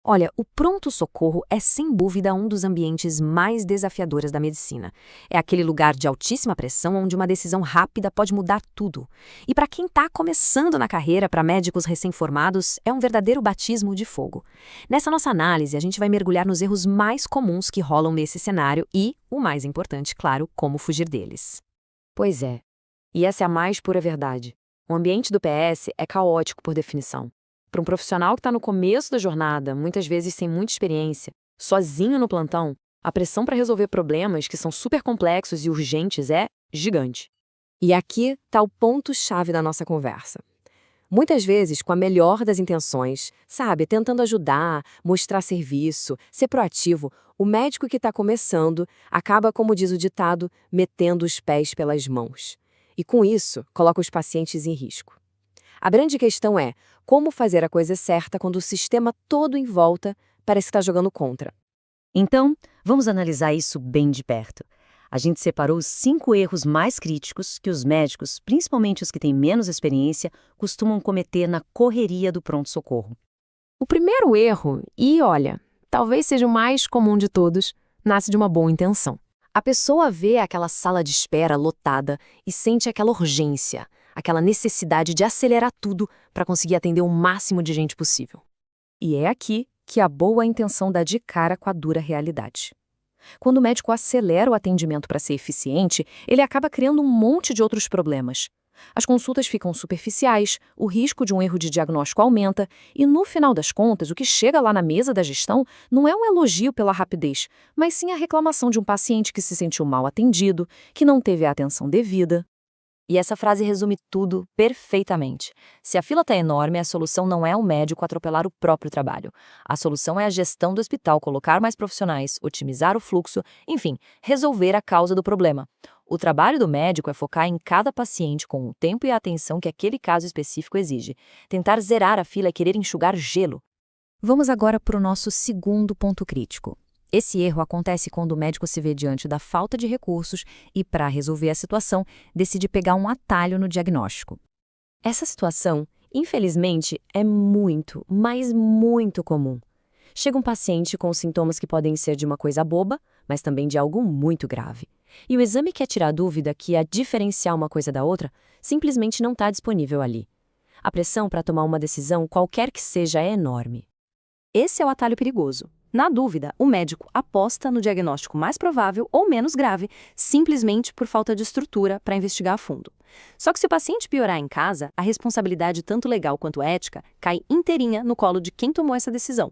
Olha, o pronto-socorro é sem dúvida um dos ambientes mais desafiadores da medicina. É aquele lugar de altíssima pressão onde uma decisão rápida pode mudar tudo. E para quem está começando na carreira, para médicos recém-formados, é um verdadeiro batismo de fogo. Nessa nossa análise, a gente vai mergulhar nos erros mais comuns que rolam nesse cenário e, o mais importante, claro, como fugir deles. Pois é. E essa é a mais pura verdade. O ambiente do PS é caótico por definição. Para um profissional que está no começo da jornada, muitas vezes sem muita experiência, sozinho no plantão, a pressão para resolver problemas que são super complexos e urgentes é gigante. E aqui está o ponto-chave da nossa conversa. Muitas vezes, com a melhor das intenções, sabe, tentando ajudar, mostrar serviço, ser proativo, o médico que está começando acaba, como diz o ditado, metendo os pés pelas mãos. E com isso, coloca os pacientes em risco. A grande questão é como fazer a coisa certa quando o sistema todo em volta parece que está jogando contra. Então, vamos analisar isso bem de perto. A gente separou os 5 erros mais críticos que os médicos, principalmente os que têm menos experiência, costumam cometer na correria do pronto-socorro. O primeiro erro, e olha, talvez seja o mais comum de todos, nasce de uma boa intenção. A pessoa vê aquela sala de espera lotada e sente aquela urgência, aquela necessidade de acelerar tudo para conseguir atender o máximo de gente possível. E é aqui que a boa intenção dá de cara com a dura realidade. Quando o médico acelera o atendimento para ser eficiente, ele acaba criando um monte de outros problemas. As consultas ficam superficiais, o risco de um erro de diagnóstico aumenta e, no final das contas, o que chega lá na mesa da gestão não é um elogio pela rapidez, mas sim a reclamação de um paciente que se sentiu mal atendido, que não teve a atenção devida. E essa frase resume tudo perfeitamente. Se a fila está enorme, a solução não é o médico atropelar o próprio trabalho. A solução é a gestão do hospital colocar mais profissionais, otimizar o fluxo, enfim, resolver a causa do problema. O trabalho do médico é focar em cada paciente com o tempo e a atenção que aquele caso específico exige. Tentar zerar a fila é querer enxugar gelo. Vamos agora para o nosso segundo ponto crítico. Esse erro acontece quando o médico se vê diante da falta de recursos e, para resolver a situação, decide pegar um atalho no diagnóstico. Essa situação, infelizmente, é muito, mas muito comum. Chega um paciente com sintomas que podem ser de uma coisa boba, mas também de algo muito grave. E o exame que é tirar dúvida, que é diferenciar uma coisa da outra, simplesmente não está disponível ali. A pressão para tomar uma decisão, qualquer que seja, é enorme. Esse é o atalho perigoso. Na dúvida, o médico aposta no diagnóstico mais provável ou menos grave, simplesmente por falta de estrutura para investigar a fundo. Só que se o paciente piorar em casa, a responsabilidade tanto legal quanto ética cai inteirinha no colo de quem tomou essa decisão.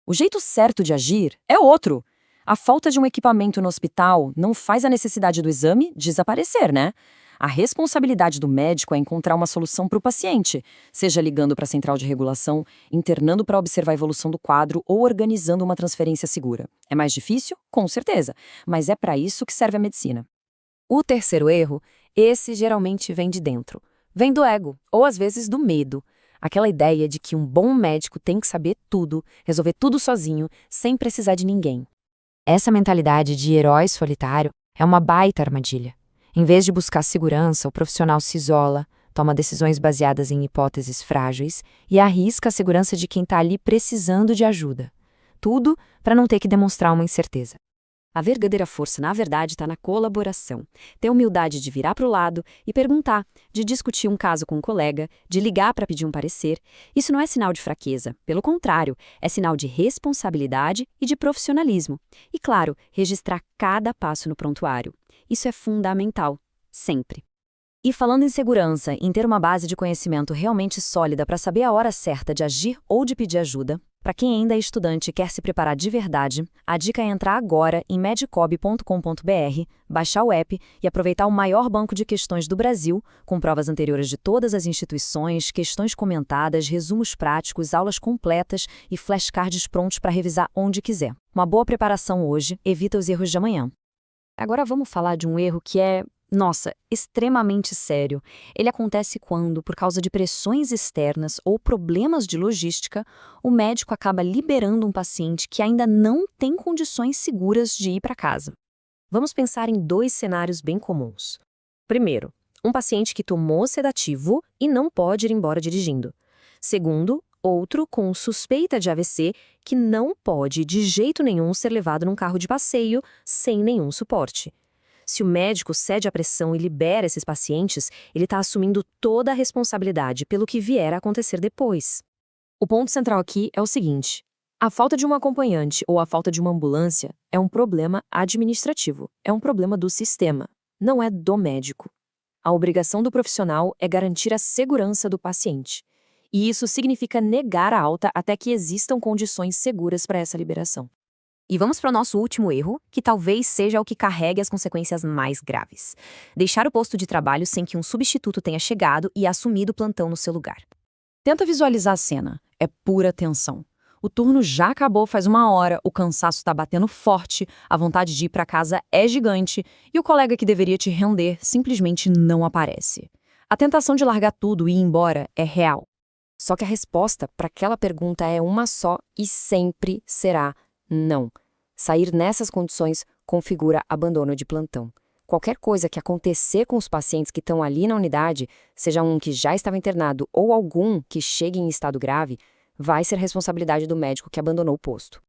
O jeito certo de agir é outro. A falta de um equipamento no hospital não faz a necessidade do exame desaparecer, né? A responsabilidade do médico é encontrar uma solução para o paciente, seja ligando para a central de regulação, internando para observar a evolução do quadro ou organizando uma transferência segura. É mais difícil? Com certeza, mas é para isso que serve a medicina. O terceiro erro, esse geralmente vem de dentro. Vem do ego, ou às vezes do medo. Aquela ideia de que um bom médico tem que saber tudo, resolver tudo sozinho, sem precisar de ninguém. Essa mentalidade de herói solitário é uma baita armadilha. Em vez de buscar segurança, o profissional se isola, toma decisões baseadas em hipóteses frágeis e arrisca a segurança de quem está ali precisando de ajuda. Tudo para não ter que demonstrar uma incerteza. A verdadeira força, na verdade, está na colaboração. Ter humildade de virar para o lado e perguntar, de discutir um caso com um colega, de ligar para pedir um parecer. Isso não é sinal de fraqueza, pelo contrário, é sinal de responsabilidade e de profissionalismo. E, claro, registrar cada passo no prontuário. Isso é fundamental, sempre. E falando em segurança, em ter uma base de conhecimento realmente sólida para saber a hora certa de agir ou de pedir ajuda, para quem ainda é estudante e quer se preparar de verdade, a dica é entrar agora em medicob.com.br, baixar o app e aproveitar o maior banco de questões do Brasil, com provas anteriores de todas as instituições, questões comentadas, resumos práticos, aulas completas e flashcards prontos para revisar onde quiser. Uma boa preparação hoje evita os erros de amanhã. Agora vamos falar de um erro que é, extremamente sério. Ele acontece quando, por causa de pressões externas ou problemas de logística, o médico acaba liberando um paciente que ainda não tem condições seguras de ir para casa. Vamos pensar em 2 cenários bem comuns. Primeiro, um paciente que tomou sedativo e não pode ir embora dirigindo. Segundo, outro com suspeita de AVC que não pode de jeito nenhum ser levado num carro de passeio sem nenhum suporte. Se o médico cede à pressão e libera esses pacientes, ele está assumindo toda a responsabilidade pelo que vier a acontecer depois. O ponto central aqui é o seguinte: a falta de um acompanhante ou a falta de uma ambulância é um problema administrativo, é um problema do sistema, não é do médico. A obrigação do profissional é garantir a segurança do paciente. E isso significa negar a alta até que existam condições seguras para essa liberação. E vamos para o nosso último erro, que talvez seja o que carregue as consequências mais graves: deixar o posto de trabalho sem que um substituto tenha chegado e assumido o plantão no seu lugar. Tenta visualizar a cena. É pura tensão. O turno já acabou faz 1 hora, o cansaço está batendo forte, a vontade de ir para casa é gigante e o colega que deveria te render simplesmente não aparece. A tentação de largar tudo e ir embora é real. Só que a resposta para aquela pergunta é uma só e sempre será não. Sair nessas condições configura abandono de plantão. Qualquer coisa que acontecer com os pacientes que estão ali na unidade, seja um que já estava internado ou algum que chegue em estado grave, vai ser responsabilidade do médico que abandonou o posto.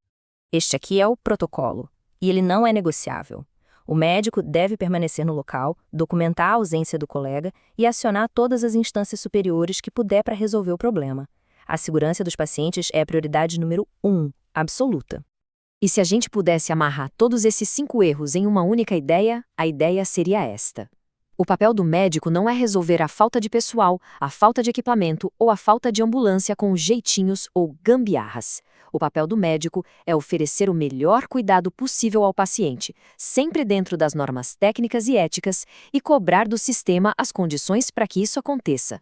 Este aqui é o protocolo, e ele não é negociável. O médico deve permanecer no local, documentar a ausência do colega e acionar todas as instâncias superiores que puder para resolver o problema. A segurança dos pacientes é a prioridade número 1, absoluta. E se a gente pudesse amarrar todos esses 5 erros em uma única ideia, a ideia seria esta: o papel do médico não é resolver a falta de pessoal, a falta de equipamento ou a falta de ambulância com jeitinhos ou gambiarras. O papel do médico é oferecer o melhor cuidado possível ao paciente, sempre dentro das normas técnicas e éticas, e cobrar do sistema as condições para que isso aconteça.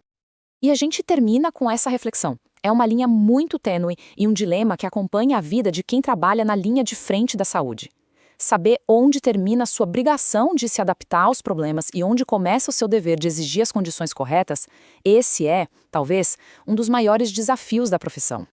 E a gente termina com essa reflexão. É uma linha muito tênue e um dilema que acompanha a vida de quem trabalha na linha de frente da saúde. Saber onde termina a sua obrigação de se adaptar aos problemas e onde começa o seu dever de exigir as condições corretas, esse é, talvez, um dos maiores desafios da profissão.